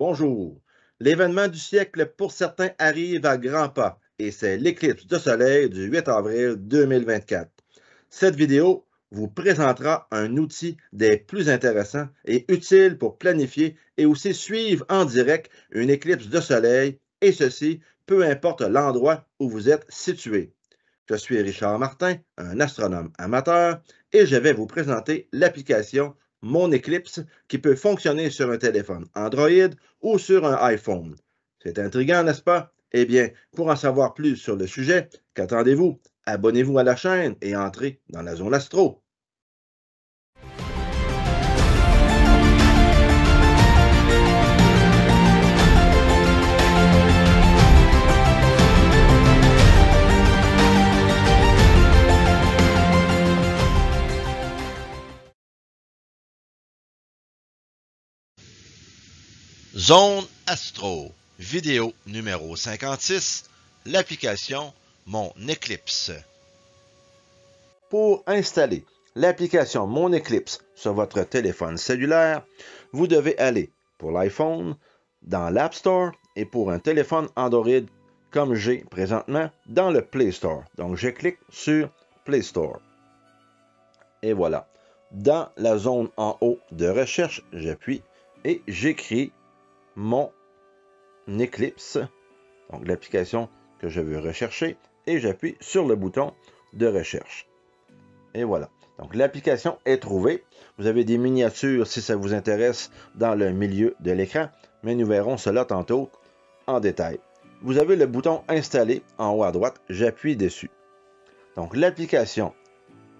Bonjour. L'événement du siècle pour certains arrive à grands pas et c'est l'éclipse de soleil du 8 avril 2024. Cette vidéo vous présentera un outil des plus intéressants et utiles pour planifier et aussi suivre en direct une éclipse de soleil et ceci peu importe l'endroit où vous êtes situé. Je suis Richard Martin, un astronome amateur, et je vais vous présenter l'application Mon Eclipse qui peut fonctionner sur un téléphone Android ou sur un iPhone. C'est intriguant, n'est-ce pas? Eh bien, pour en savoir plus sur le sujet, qu'attendez-vous? Abonnez-vous à la chaîne et entrez dans la zone astro. Zone Astro, vidéo numéro 56, l'application Mon Eclipse. Pour installer l'application Mon Eclipse sur votre téléphone cellulaire, vous devez aller pour l'iPhone dans l'App Store et pour un téléphone Android comme j'ai présentement dans le Play Store. Donc je clique sur Play Store. Et voilà. Dans la zone en haut de recherche, j'appuie et j'écris Mon Eclipse, donc l'application que je veux rechercher, et j'appuie sur le bouton de recherche. Et voilà. Donc l'application est trouvée. Vous avez des miniatures si ça vous intéresse dans le milieu de l'écran, mais nous verrons cela tantôt en détail. Vous avez le bouton installer en haut à droite, j'appuie dessus. Donc l'application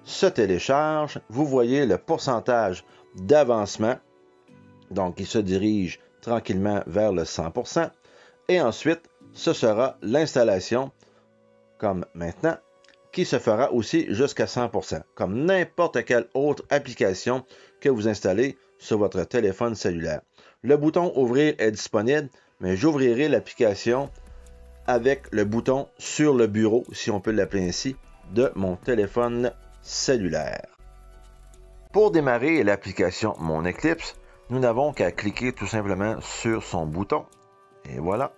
se télécharge, vous voyez le pourcentage d'avancement, donc il se dirige tranquillement vers le 100%, et ensuite ce sera l'installation, comme maintenant, qui se fera aussi jusqu'à 100%, comme n'importe quelle autre application que vous installez sur votre téléphone cellulaire. Le bouton ouvrir est disponible, mais j'ouvrirai l'application avec le bouton sur le bureau, si on peut l'appeler ainsi, de mon téléphone cellulaire. Pour démarrer l'application Mon Eclipse, nous n'avons qu'à cliquer tout simplement sur son bouton, et voilà.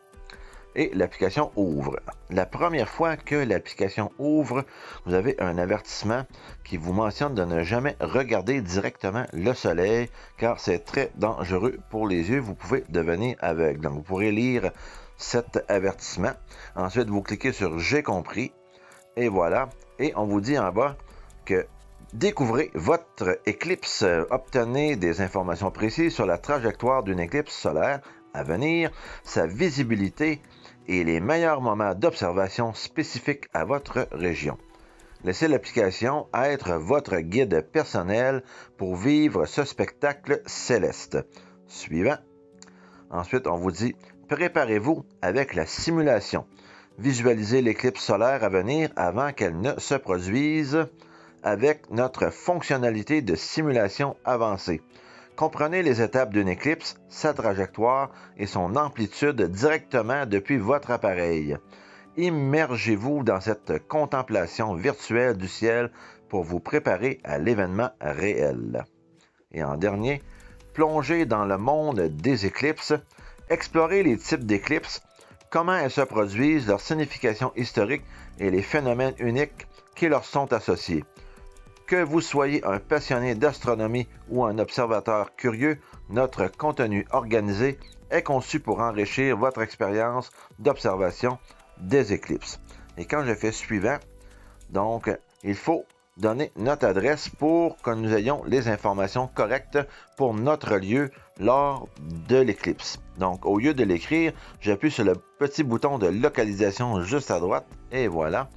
Et l'application ouvre. La première fois que l'application ouvre, vous avez un avertissement qui vous mentionne de ne jamais regarder directement le soleil, car c'est très dangereux pour les yeux. Vous pouvez devenir aveugle. Donc, vous pourrez lire cet avertissement. Ensuite, vous cliquez sur « J'ai compris » et voilà. Et on vous dit en bas que découvrez votre éclipse, obtenez des informations précises sur la trajectoire d'une éclipse solaire à venir, sa visibilité et les meilleurs moments d'observation spécifiques à votre région. Laissez l'application être votre guide personnel pour vivre ce spectacle céleste. Suivant. Ensuite, on vous dit « Préparez-vous avec la simulation. Visualisez l'éclipse solaire à venir avant qu'elle ne se produise avec notre fonctionnalité de simulation avancée. Comprenez les étapes d'une éclipse, sa trajectoire et son amplitude directement depuis votre appareil. Immergez-vous dans cette contemplation virtuelle du ciel pour vous préparer à l'événement réel. » Et en dernier, plongez dans le monde des éclipses, explorez les types d'éclipses, comment elles se produisent, leur signification historique et les phénomènes uniques qui leur sont associés. Que vous soyez un passionné d'astronomie ou un observateur curieux, notre contenu organisé est conçu pour enrichir votre expérience d'observation des éclipses. Et quand je fais suivant, donc, il faut donner notre adresse pour que nous ayons les informations correctes pour notre lieu lors de l'éclipse. Donc, au lieu de l'écrire, j'appuie sur le petit bouton de localisation juste à droite et voilà.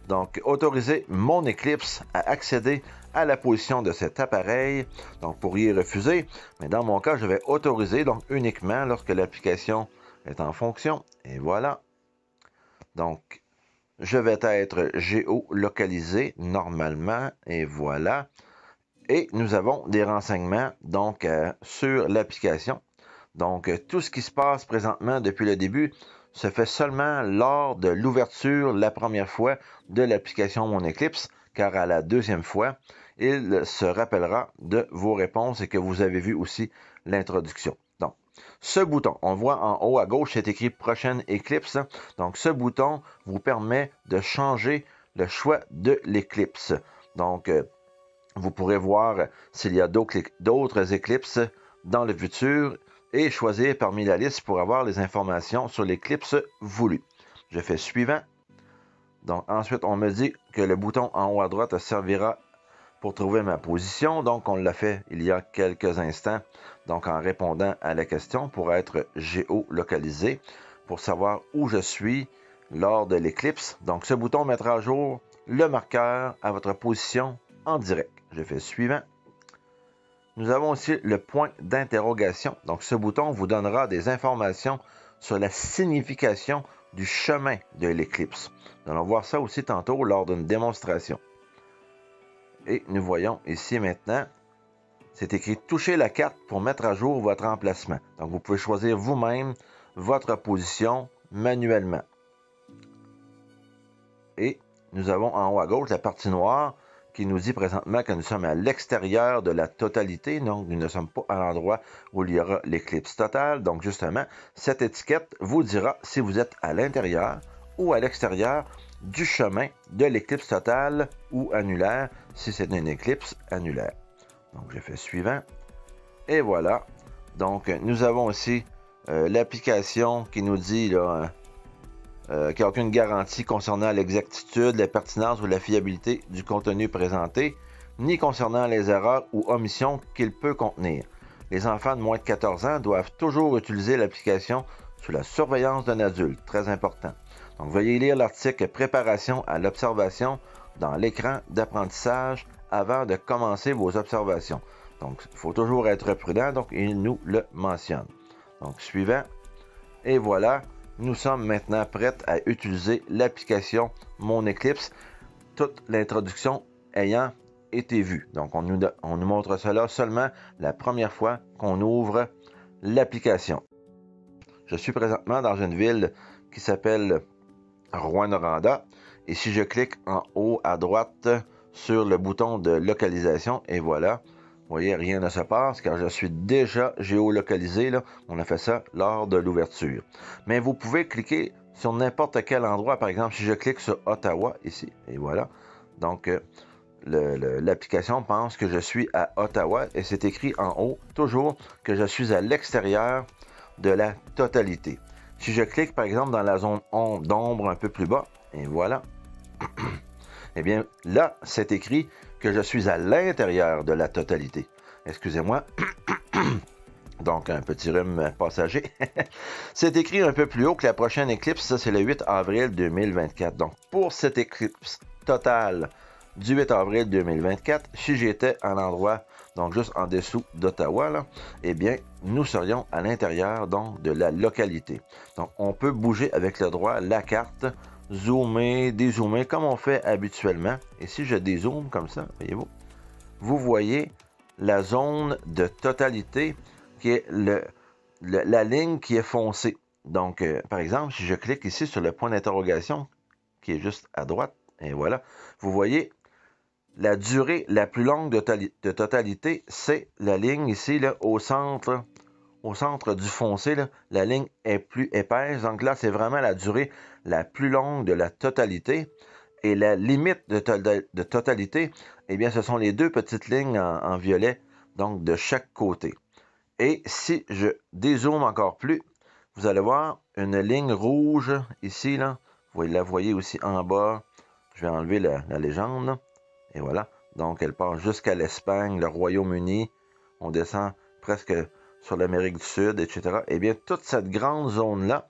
Donc, autoriser Mon Eclipse à accéder à la position de cet appareil. Donc, vous pourriez refuser, mais dans mon cas, je vais autoriser, donc uniquement lorsque l'application est en fonction. Et voilà. Donc, je vais être géolocalisé normalement. Et voilà. Et nous avons des renseignements donc sur l'application. Donc, tout ce qui se passe présentement depuis le début se fait seulement lors de l'ouverture la première fois de l'application Mon Eclipse, car à la deuxième fois, il se rappellera de vos réponses et que vous avez vu aussi l'introduction. Donc, ce bouton, on voit en haut à gauche, c'est écrit prochaine éclipse. Donc, ce bouton vous permet de changer le choix de l'éclipse. Donc, vous pourrez voir s'il y a d'autres éclipses dans le futur et choisir parmi la liste pour avoir les informations sur l'éclipse voulue. Je fais suivant. Donc, ensuite, on me dit que le bouton en haut à droite servira pour trouver ma position. Donc, on l'a fait il y a quelques instants. Donc, en répondant à la question pour être géolocalisé, pour savoir où je suis lors de l'éclipse. Donc, ce bouton mettra à jour le marqueur à votre position en direct. Je fais suivant. Nous avons aussi le point d'interrogation. Donc, ce bouton vous donnera des informations sur la signification du chemin de l'éclipse. Nous allons voir ça aussi tantôt lors d'une démonstration. Et nous voyons ici maintenant, c'est écrit « Touchez la carte pour mettre à jour votre emplacement ». Donc, vous pouvez choisir vous-même votre position manuellement. Et nous avons en haut à gauche la partie noire qui nous dit présentement que nous sommes à l'extérieur de la totalité, donc nous ne sommes pas à l'endroit où il y aura l'éclipse totale. Donc justement, cette étiquette vous dira si vous êtes à l'intérieur ou à l'extérieur du chemin de l'éclipse totale ou annulaire, si c'est une éclipse annulaire. Donc je fais suivant. Et voilà. Donc nous avons aussi l'application qui nous dit là, qu'il n'y a aucune garantie concernant l'exactitude, la pertinence ou la fiabilité du contenu présenté, ni concernant les erreurs ou omissions qu'il peut contenir. Les enfants de moins de 14 ans doivent toujours utiliser l'application sous la surveillance d'un adulte, très important. Donc, veuillez lire l'article « Préparation à l'observation » dans l'écran d'apprentissage avant de commencer vos observations. Donc, il faut toujours être prudent, donc il nous le mentionne. Donc, suivant. Et voilà. Nous sommes maintenant prêts à utiliser l'application Mon Eclipse, toute l'introduction ayant été vue. Donc, on nous montre cela seulement la première fois qu'on ouvre l'application. Je suis présentement dans une ville qui s'appelle Rouyn-Noranda. Et si je clique en haut à droite sur le bouton de localisation, et voilà, vous voyez, rien ne se passe car je suis déjà géolocalisé. Là. On a fait ça lors de l'ouverture. Mais vous pouvez cliquer sur n'importe quel endroit. Par exemple, si je clique sur Ottawa, ici, et voilà. Donc, l'application pense que je suis à Ottawa et c'est écrit en haut, toujours, que je suis à l'extérieur de la totalité. Si je clique, par exemple, dans la zone d'ombre un peu plus bas, et voilà, eh bien, là, c'est écrit que je suis à l'intérieur de la totalité. Excusez-moi. Donc, un petit rhume passager. C'est écrit un peu plus haut que la prochaine éclipse. Ça, c'est le 8 avril 2024. Donc, pour cette éclipse totale du 8 avril 2024, si j'étais à l'endroit, donc juste en dessous d'Ottawa, là, eh bien, nous serions à l'intérieur, donc, de la localité. Donc, on peut bouger avec le doigt la carte, zoomer, dézoomer, comme on fait habituellement. Et si je dézoome comme ça, voyez-vous, vous voyez la zone de totalité qui est la ligne qui est foncée. Donc, par exemple, si je clique ici sur le point d'interrogation qui est juste à droite, et voilà, vous voyez la durée la plus longue de totalité, c'est la ligne ici, là, au centre du foncé, là, la ligne est plus épaisse. Donc là, c'est vraiment la durée la plus longue de la totalité. Et la limite de totalité, eh bien, ce sont les deux petites lignes en violet, donc de chaque côté. Et si je dézoome encore plus, vous allez voir une ligne rouge ici, là. Vous la voyez aussi en bas. Je vais enlever la légende, là. Et voilà. Donc, elle part jusqu'à l'Espagne, le Royaume-Uni. On descend presque sur l'Amérique du Sud, etc. Eh bien, toute cette grande zone-là,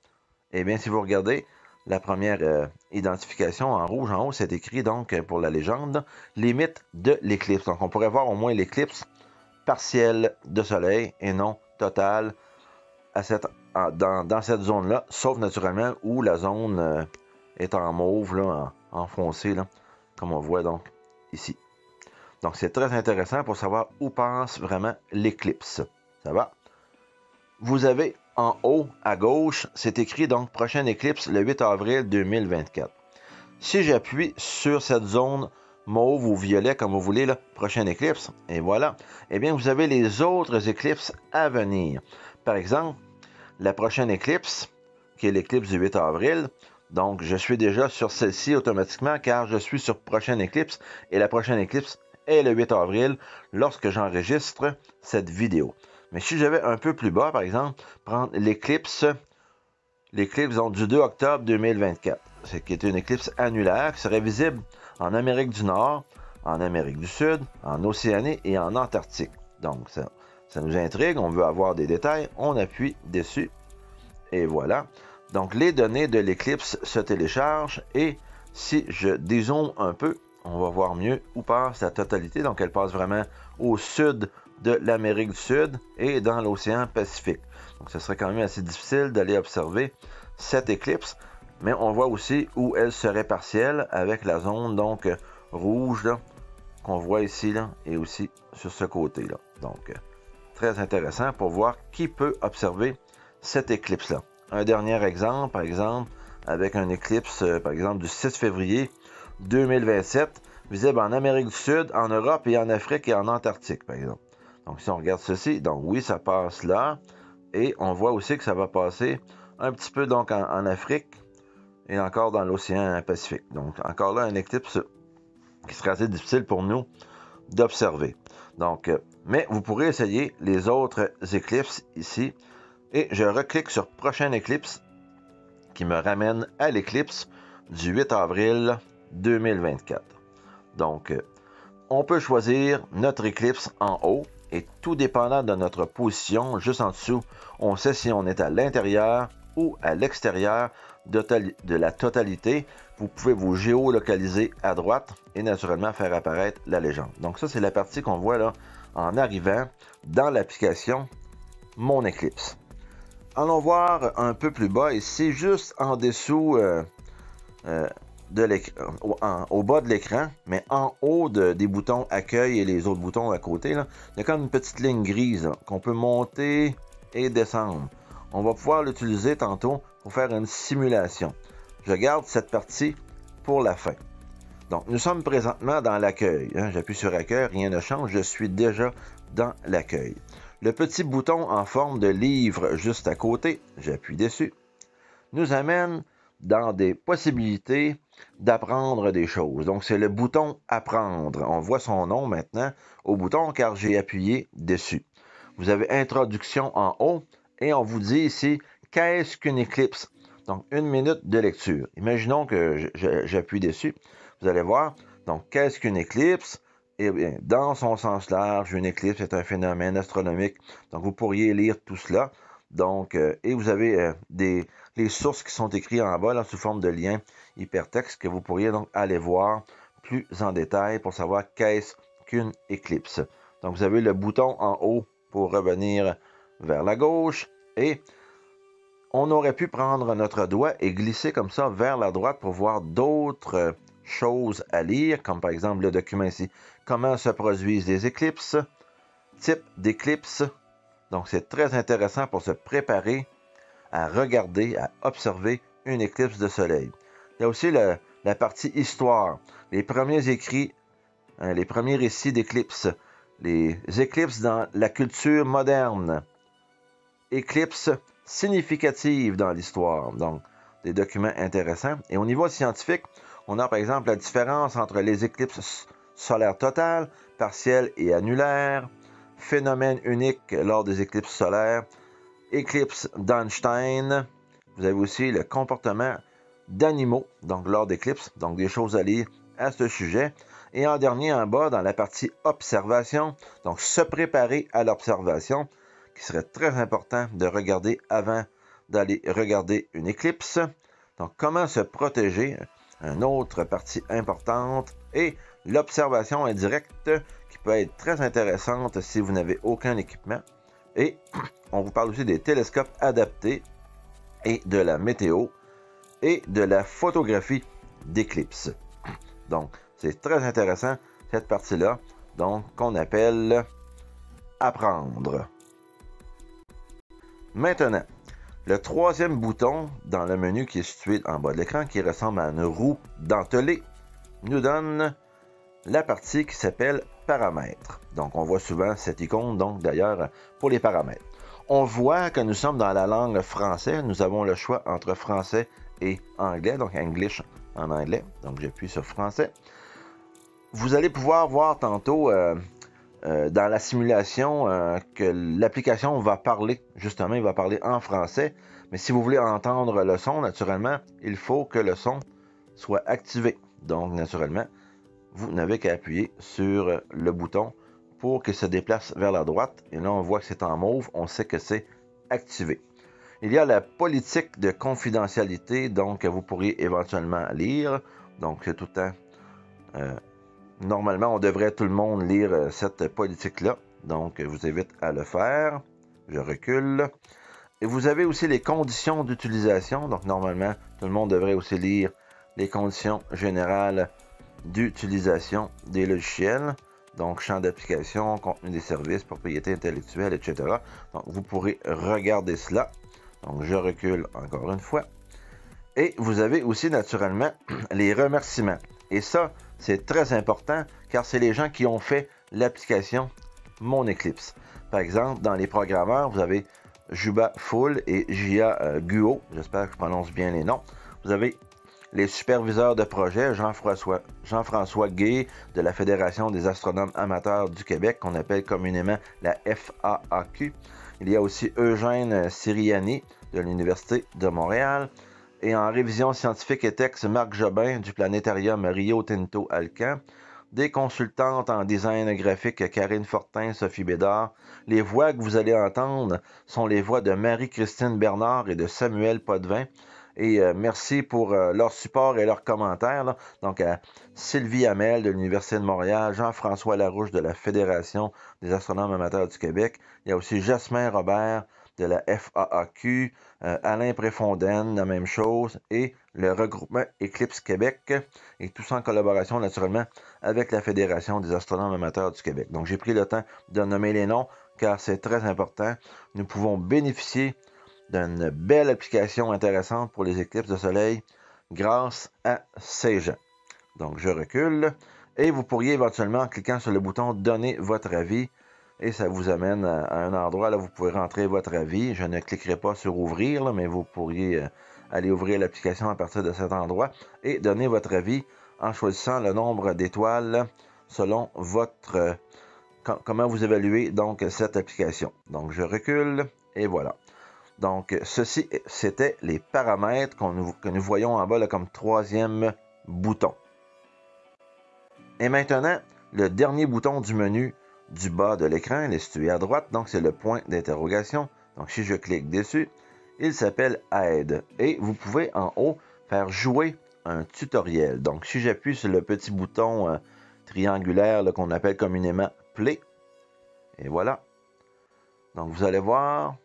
eh bien, si vous regardez la première identification en rouge en haut, c'est écrit donc pour la légende, limite de l'éclipse. Donc, on pourrait voir au moins l'éclipse partielle de soleil et non totale dans cette zone-là, sauf naturellement où la zone est en mauve, là, en foncé, là, comme on voit donc ici. Donc, c'est très intéressant pour savoir où passe vraiment l'éclipse. Ça va? Vous avez en haut à gauche, c'est écrit donc prochaine éclipse le 8 avril 2024. Si j'appuie sur cette zone mauve ou violet, comme vous voulez, là, prochaine éclipse, et voilà, eh bien, vous avez les autres éclipses à venir. Par exemple, la prochaine éclipse, qui est l'éclipse du 8 avril, donc je suis déjà sur celle-ci automatiquement car je suis sur prochaine éclipse et la prochaine éclipse est le 8 avril lorsque j'enregistre cette vidéo. Mais si je vais un peu plus bas, par exemple, prendre l'éclipse du 2 octobre 2024, qui est une éclipse annulaire qui serait visible en Amérique du Nord, en Amérique du Sud, en Océanie et en Antarctique. Donc ça nous intrigue, on veut avoir des détails, on appuie dessus et voilà. Donc les données de l'éclipse se téléchargent et si je dézoome un peu, on va voir mieux où passe la totalité. Donc elle passe vraiment au sud de l'Amérique du Sud et dans l'océan Pacifique. Donc ce serait quand même assez difficile d'aller observer cette éclipse, mais on voit aussi où elle serait partielle avec la zone donc rouge qu'on voit ici là, et aussi sur ce côté-là. Donc très intéressant pour voir qui peut observer cette éclipse-là. Un dernier exemple, par exemple, avec une éclipse, par exemple, du 6 février 2027, visible en Amérique du Sud, en Europe et en Afrique et en Antarctique, par exemple. Donc, si on regarde ceci, donc oui, ça passe là, et on voit aussi que ça va passer un petit peu donc en Afrique et encore dans l'océan Pacifique. Donc, encore là, une éclipse qui serait assez difficile pour nous d'observer. Donc, mais vous pourrez essayer les autres éclipses ici. Et je reclique sur prochaine éclipse qui me ramène à l'éclipse du 8 avril 2024. Donc, on peut choisir notre éclipse en haut et tout dépendant de notre position, juste en dessous, on sait si on est à l'intérieur ou à l'extérieur de la totalité. Vous pouvez vous géolocaliser à droite et naturellement faire apparaître la légende. Donc ça, c'est la partie qu'on voit là en arrivant dans l'application Mon Éclipse. Allons voir un peu plus bas ici, juste en dessous de l'écran, au bas de l'écran, mais en haut des boutons accueil et les autres boutons à côté, là, il y a comme une petite ligne grise qu'on peut monter et descendre. On va pouvoir l'utiliser tantôt pour faire une simulation. Je garde cette partie pour la fin. Donc, nous sommes présentement dans l'accueil. J'appuie sur accueil, rien ne change, je suis déjà dans l'accueil. Le petit bouton en forme de livre juste à côté, j'appuie dessus, nous amène dans des possibilités d'apprendre des choses. Donc, c'est le bouton « Apprendre ». On voit son nom maintenant au bouton car j'ai appuyé dessus. Vous avez « Introduction » en haut et on vous dit ici « Qu'est-ce qu'une éclipse ?» Donc, 1 minute de lecture. Imaginons que j'appuie dessus. Vous allez voir. Donc, qu'est-ce qu'une éclipse? Eh bien, dans son sens large, une éclipse est un phénomène astronomique. Donc, vous pourriez lire tout cela. Donc, et vous avez les sources qui sont écrites en bas là, sous forme de liens hypertextes que vous pourriez donc aller voir plus en détail pour savoir qu'est-ce qu'une éclipse. Donc, vous avez le bouton en haut pour revenir vers la gauche et on aurait pu prendre notre doigt et glisser comme ça vers la droite pour voir d'autres choses à lire, comme par exemple le document ici. Comment se produisent les éclipses? Type d'éclipse. Donc, c'est très intéressant pour se préparer à regarder, à observer une éclipse de soleil. Il y a aussi la partie histoire. Les premiers écrits, les premiers récits d'éclipses. Les éclipses dans la culture moderne. Éclipses significatives dans l'histoire. Donc, des documents intéressants. Et au niveau scientifique, on a par exemple la différence entre les éclipses solaires totales, partielles et annulaires, phénomène unique lors des éclipses solaires, éclipse d'Einstein. Vous avez aussi le comportement d'animaux, donc lors d'éclipses, donc des choses à lire à ce sujet. Et en dernier, en bas, dans la partie observation, donc se préparer à l'observation, qui serait très important de regarder avant d'aller regarder une éclipse. Donc, comment se protéger, une autre partie importante, et l'observation indirecte, qui peut être très intéressante si vous n'avez aucun équipement. Et on vous parle aussi des télescopes adaptés, et de la météo, et de la photographie d'éclipses. Donc, c'est très intéressant, cette partie-là, donc qu'on appelle « Apprendre ». Maintenant, le troisième bouton dans le menu qui est situé en bas de l'écran, qui ressemble à une roue dentelée, nous donne la partie qui s'appelle « Paramètres ». Donc, on voit souvent cette icône, donc d'ailleurs, pour les paramètres. On voit que nous sommes dans la langue française. Nous avons le choix entre français et anglais, donc English en anglais. Donc j'appuie sur français. Vous allez pouvoir voir tantôt dans la simulation que l'application va parler, justement, il va parler en français. Mais si vous voulez entendre le son, naturellement, il faut que le son soit activé. Donc, naturellement, vous n'avez qu'à appuyer sur le bouton pour qu'il se déplace vers la droite. Et là, on voit que c'est en mauve, on sait que c'est activé. Il y a la politique de confidentialité, donc vous pourriez éventuellement lire. Donc, c'est tout le temps... normalement, on devrait tout le monde lire cette politique-là. Donc, je vous invite à le faire. Je recule. Et vous avez aussi les conditions d'utilisation. Donc, normalement, tout le monde devrait aussi lire les conditions générales d'utilisation des logiciels. Donc, champ d'application, contenu des services, propriété intellectuelle, etc. Donc, vous pourrez regarder cela. Donc, je recule encore une fois. Et vous avez aussi, naturellement, les remerciements. Et ça, c'est très important, car c'est les gens qui ont fait l'application Mon Eclipse. Par exemple, dans les programmeurs, vous avez Juba Full et Gia Guo. J'espère que je prononce bien les noms. Vous avez les superviseurs de projet, Jean-François Gay de la Fédération des astronomes amateurs du Québec, qu'on appelle communément la FAAQ. Il y a aussi Eugène Siriani de l'Université de Montréal. Et en révision scientifique et texte, Marc Jobin du planétarium Rio Tinto Alcan. Des consultantes en design graphique, Karine Fortin, Sophie Bédard. Les voix que vous allez entendre sont les voix de Marie-Christine Bernard et de Samuel Potvin. Et merci pour leur support et leurs commentaires. Là. Donc, à Sylvie Hamel de l'Université de Montréal, Jean-François Larouche de la Fédération des astronomes amateurs du Québec. Il y a aussi Jasmin Robert de la FAAQ, Alain Préfontaine, la même chose, et le regroupement Eclipse Québec, et tout ça en collaboration, naturellement, avec la Fédération des astronomes amateurs du Québec. Donc, j'ai pris le temps de nommer les noms, car c'est très important. Nous pouvons bénéficier d'une belle application intéressante pour les éclipses de soleil grâce à ces gens. Donc, je recule, et vous pourriez éventuellement, en cliquant sur le bouton « Donner votre avis », et ça vous amène à un endroit là où vous pouvez rentrer votre avis. Je ne cliquerai pas sur ouvrir, là, mais vous pourriez aller ouvrir l'application à partir de cet endroit et donner votre avis en choisissant le nombre d'étoiles selon votre comment vous évaluez donc cette application. Donc je recule et voilà. Donc ceci, c'était les paramètres que nous voyons en bas là, comme troisième bouton. Et maintenant, le dernier bouton du menu du bas de l'écran, il est situé à droite, donc c'est le point d'interrogation. Donc si je clique dessus, il s'appelle Aide. Et vous pouvez en haut faire jouer un tutoriel. Donc si j'appuie sur le petit bouton triangulaire qu'on appelle communément Play, et voilà. Donc vous allez voir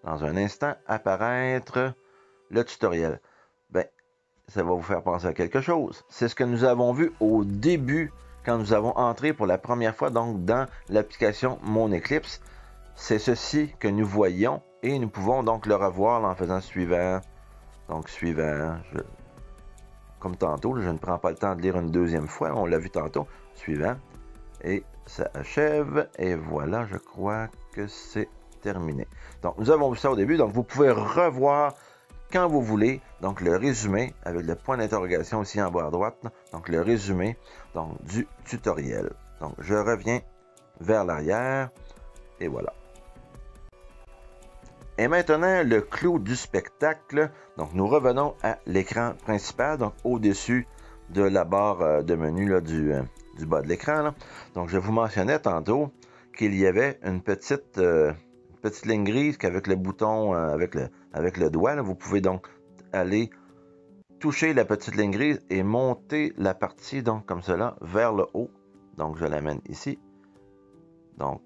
dans un instant apparaître le tutoriel. Ben, ça va vous faire penser à quelque chose. C'est ce que nous avons vu au début quand nous avons entré pour la première fois donc dans l'application Mon Eclipse. C'est ceci que nous voyons et nous pouvons donc le revoir en faisant suivant. Donc suivant, comme tantôt, je ne prends pas le temps de lire une deuxième fois, on l'a vu tantôt, suivant. Et ça achève et voilà, je crois que c'est terminé. Donc nous avons vu ça au début, donc vous pouvez revoir quand vous voulez, donc le résumé, avec le point d'interrogation aussi en bas à droite, donc le résumé donc, du tutoriel. Donc je reviens vers l'arrière, et voilà. Et maintenant, le clou du spectacle, donc nous revenons à l'écran principal, donc au-dessus de la barre de menu là, du bas de l'écran. Donc je vous mentionnais tantôt qu'il y avait une petite ligne grise qu'avec le bouton, avec le doigt, là, vous pouvez donc aller toucher la petite ligne grise et monter la partie donc comme cela vers le haut. Donc je l'amène ici. Donc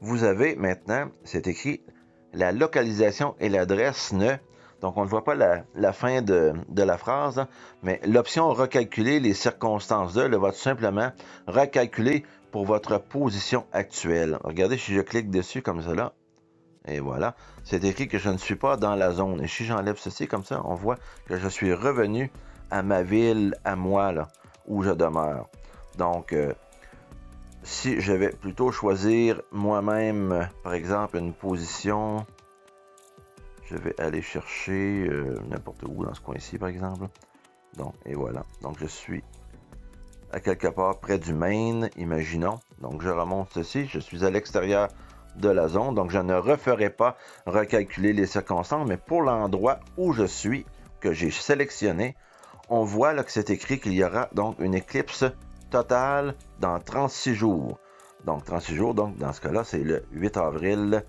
vous avez maintenant, c'est écrit la localisation et l'adresse ne. Donc on ne voit pas la fin de la phrase, mais l'option recalculer les circonstances de va tout simplement recalculer pour votre position actuelle. Regardez si je clique dessus comme cela. Et voilà, c'est écrit que je ne suis pas dans la zone. Et si j'enlève ceci comme ça, on voit que je suis revenu à ma ville, à moi, là, où je demeure. Donc, si je vais plutôt choisir moi-même, par exemple, une position Je vais aller chercher n'importe où dans ce coin-ci, par exemple. Donc, et voilà. Donc, je suis à quelque part près du Maine, imaginons. Donc, je remonte ceci. Je suis à l'extérieur de la zone. Donc, je ne referai pas recalculer les circonstances, mais pour l'endroit où je suis, que j'ai sélectionné, on voit là que c'est écrit qu'il y aura donc une éclipse totale dans 36 jours. Donc, 36 jours, donc dans ce cas-là, c'est le 8 avril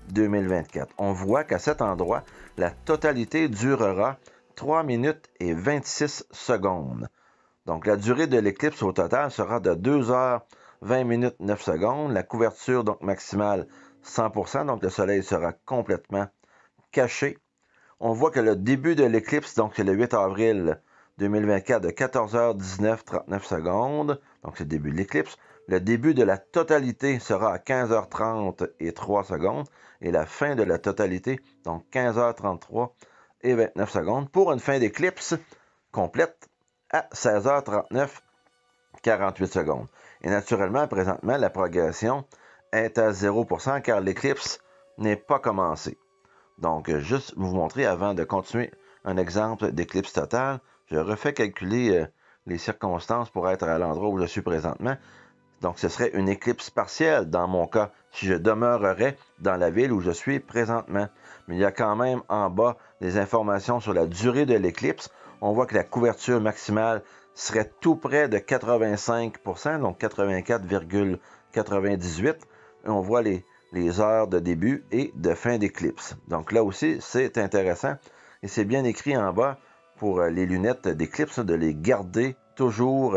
2024. On voit qu'à cet endroit, la totalité durera 3 minutes et 26 secondes. Donc, la durée de l'éclipse au total sera de 2 heures 20 minutes 9 secondes. La couverture donc maximale 100%, donc le soleil sera complètement caché. On voit que le début de l'éclipse, donc c'est le 8 avril 2024 de 14h19 39 secondes. Donc, c'est le début de l'éclipse. Le début de la totalité sera à 15h30 et 3 secondes. Et la fin de la totalité, donc 15h33 et 29 secondes. Pour une fin d'éclipse complète à 16h39 48 secondes. Et naturellement, présentement, la progression est à 0% car l'éclipse n'est pas commencée. Donc, juste vous montrer avant de continuer un exemple d'éclipse totale, je refais calculer les circonstances pour être à l'endroit où je suis présentement. Donc, ce serait une éclipse partielle dans mon cas, si je demeurerais dans la ville où je suis présentement. Mais il y a quand même en bas des informations sur la durée de l'éclipse. On voit que la couverture maximale serait tout près de 85%, donc 84,98. Et on voit les heures de début et de fin d'éclipse. Donc là aussi, c'est intéressant. Et c'est bien écrit en bas pour les lunettes d'éclipse, de les garder toujours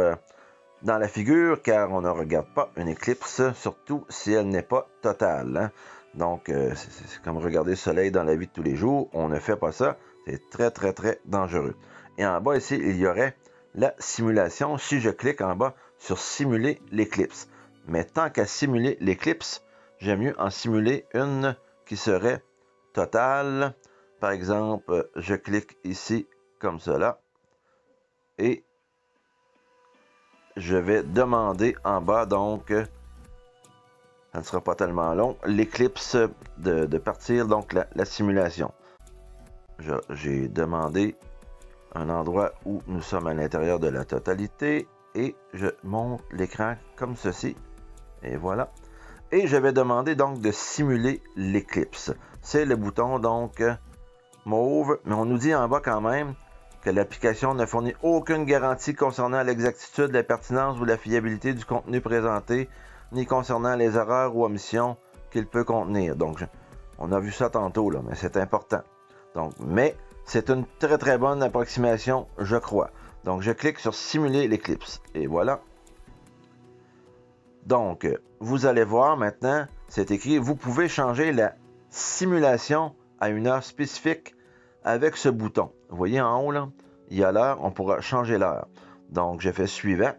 dans la figure, car on ne regarde pas une éclipse, surtout si elle n'est pas totale. Hein? Donc, c'est comme regarder le soleil dans la vie de tous les jours. On ne fait pas ça. C'est très, très, très dangereux. Et en bas, ici, il y aurait la simulation. Si je clique en bas sur « Simuler l'éclipse ». Mais tant qu'à simuler l'éclipse, j'aime mieux en simuler une qui serait totale. Par exemple, je clique ici comme cela. Et je vais demander en bas, donc, ça ne sera pas tellement long, l'éclipse de partir, donc la simulation. J'ai demandé un endroit où nous sommes à l'intérieur de la totalité et je monte l'écran comme ceci. Et voilà. Et je vais demander donc de simuler l'éclipse. C'est le bouton donc mauve, mais on nous dit en bas quand même que l'application ne fournit aucune garantie concernant l'exactitude, la pertinence ou la fiabilité du contenu présenté, ni concernant les erreurs ou omissions qu'il peut contenir. Donc, on a vu ça tantôt, là, mais c'est important. Donc, mais c'est une très très bonne approximation, je crois. Donc, je clique sur simuler l'éclipse. Et voilà. Donc, vous allez voir maintenant, c'est écrit, vous pouvez changer la simulation à une heure spécifique avec ce bouton. Vous voyez en haut, là, il y a l'heure, on pourra changer l'heure. Donc, je fais suivant.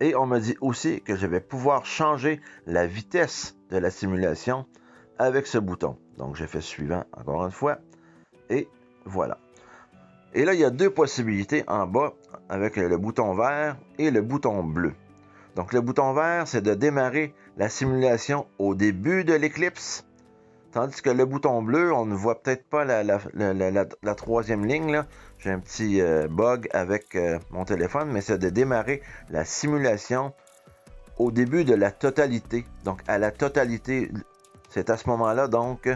Et on me dit aussi que je vais pouvoir changer la vitesse de la simulation avec ce bouton. Donc, je fais suivant encore une fois. Et voilà. Et là, il y a deux possibilités en bas avec le bouton vert et le bouton bleu. Donc, le bouton vert, c'est de démarrer la simulation au début de l'éclipse. Tandis que le bouton bleu, on ne voit peut-être pas la troisième ligne, là. J'ai un petit bug avec mon téléphone, mais c'est de démarrer la simulation au début de la totalité. Donc, à la totalité, c'est à ce moment-là, donc,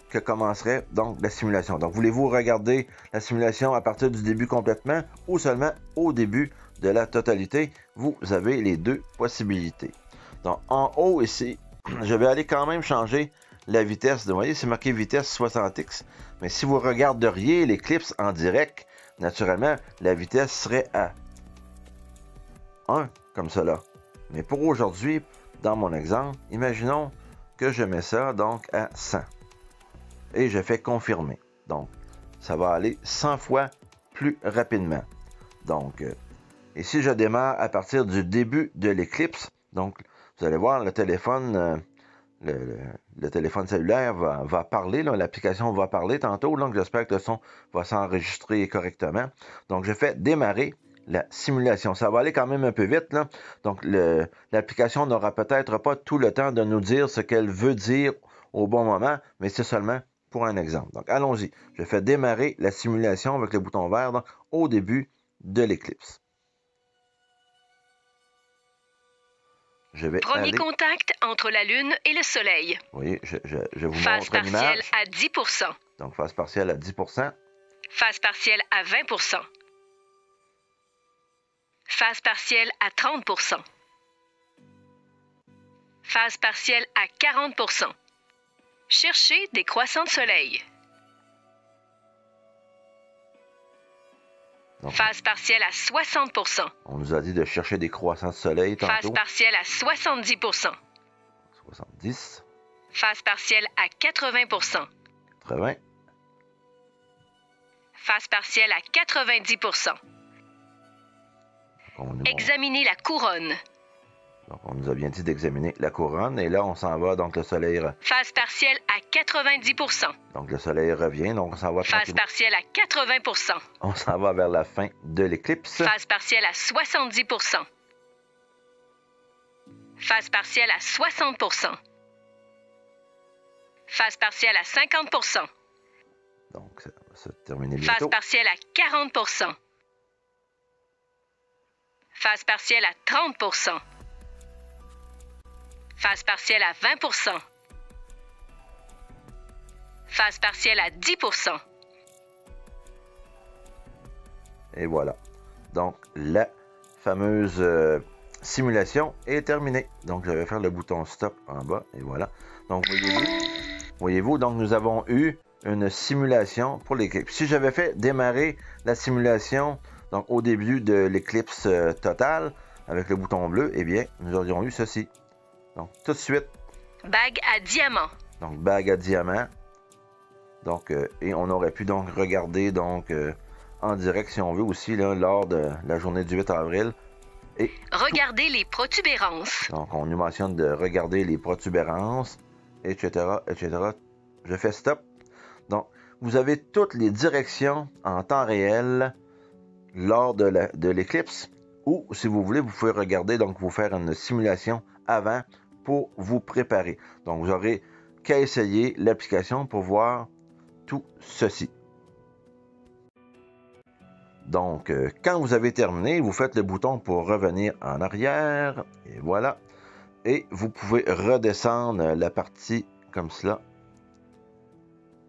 que commencerait donc la simulation. Donc, voulez-vous regarder la simulation à partir du début complètement ou seulement au début de la totalité? Vous avez les deux possibilités. Donc, en haut ici, je vais aller quand même changer la vitesse. Vous voyez, c'est marqué vitesse 60x. Mais si vous regarderiez l'éclipse en direct, naturellement, la vitesse serait à 1, comme cela. Mais pour aujourd'hui, dans mon exemple, imaginons que je mets ça donc à 100. Et je fais confirmer. Donc, ça va aller 100 fois plus rapidement. Donc, et si je démarre à partir du début de l'éclipse, donc, vous allez voir, le téléphone, le téléphone cellulaire va parler, l'application va parler tantôt, donc j'espère que le son va s'enregistrer correctement. Donc, je fais démarrer la simulation. Ça va aller quand même un peu vite, là. Donc, l'application n'aura peut-être pas tout le temps de nous dire ce qu'elle veut dire au bon moment, mais c'est seulement pour un exemple. Donc, allons-y. Je fais démarrer la simulation avec le bouton vert donc, au début de l'éclipse. Je vais Premier contact entre la Lune et le Soleil. Vous voyez, je vous Phase montre l'image. partielle à 10%. Donc, phase partielle à 10%. Phase partielle à 20%. Phase partielle à 30%. Phase partielle à 40%. Cherchez des croissants de soleil. Donc, Phase partielle à 60%. on nous a dit de chercher des croissants de soleil tantôt. Phase partielle à 70%. 70, Phase partielle à 80%. 80, Phase partielle à 90%. Examinez la couronne. Donc, on nous a bien dit d'examiner la couronne. Et là, on s'en va. Donc, le soleil... Phase partielle à 90%. Donc, le soleil revient. Donc, on s'en va Phase partielle à 80%. On s'en va vers la fin de l'éclipse. Phase partielle à 70%. Phase partielle à 60%. Phase partielle à 50%. Donc, ça va se terminer Phase bientôt. partielle à 40%. Phase partielle à 30%. Phase partielle à 20%. Phase partielle à 10%. Et voilà. Donc, la fameuse simulation est terminée. Donc, je vais faire le bouton stop en bas. Et voilà. Donc, voyez-vous, donc nous avons eu une simulation pour l'éclipse. Si j'avais fait démarrer la simulation donc au début de l'éclipse totale avec le bouton bleu, eh bien, nous aurions eu ceci. Donc, tout de suite. Bague à diamant. Donc, bague à diamant. Donc, et on aurait pu donc regarder donc en direct, si on veut aussi, là, lors de la journée du 8 avril. Et regardez les protubérances. Donc, on nous mentionne de regarder les protubérances, etc., etc. Je fais stop. Donc, vous avez toutes les directions en temps réel lors de l'éclipse. Ou, si vous voulez, vous pouvez regarder, donc vous faire une simulation avant pour vous préparer. Donc, vous aurez qu'à essayer l'application pour voir tout ceci. Donc, quand vous avez terminé, vous faites le bouton pour revenir en arrière. Et voilà. Et vous pouvez redescendre la partie comme cela.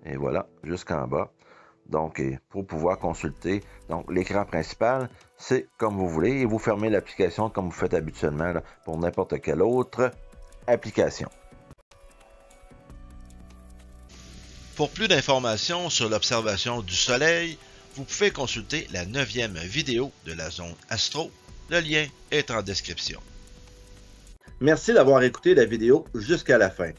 Et voilà, jusqu'en bas. Donc, pour pouvoir consulter donc l'écran principal, c'est comme vous voulez. Et vous fermez l'application comme vous faites habituellement là, pour n'importe quelle autre application. Pour plus d'informations sur l'observation du Soleil, vous pouvez consulter la 9e vidéo de la zone astro. Le lien est en description. Merci d'avoir écouté la vidéo jusqu'à la fin.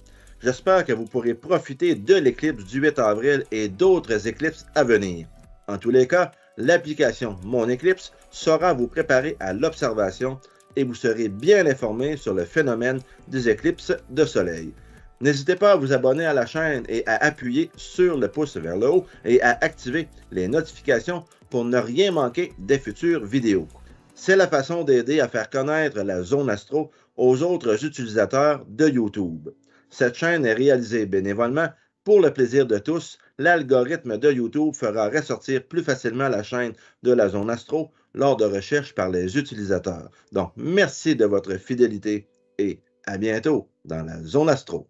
J'espère que vous pourrez profiter de l'éclipse du 8 avril et d'autres éclipses à venir. En tous les cas, l'application Mon Éclipse saura vous préparer à l'observation et vous serez bien informé sur le phénomène des éclipses de soleil. N'hésitez pas à vous abonner à la chaîne et à appuyer sur le pouce vers le haut et à activer les notifications pour ne rien manquer des futures vidéos. C'est la façon d'aider à faire connaître la zone astro aux autres utilisateurs de YouTube. Cette chaîne est réalisée bénévolement pour le plaisir de tous. L'algorithme de YouTube fera ressortir plus facilement la chaîne de la zone astro lors de recherches par les utilisateurs. Donc, merci de votre fidélité et à bientôt dans la zone astro.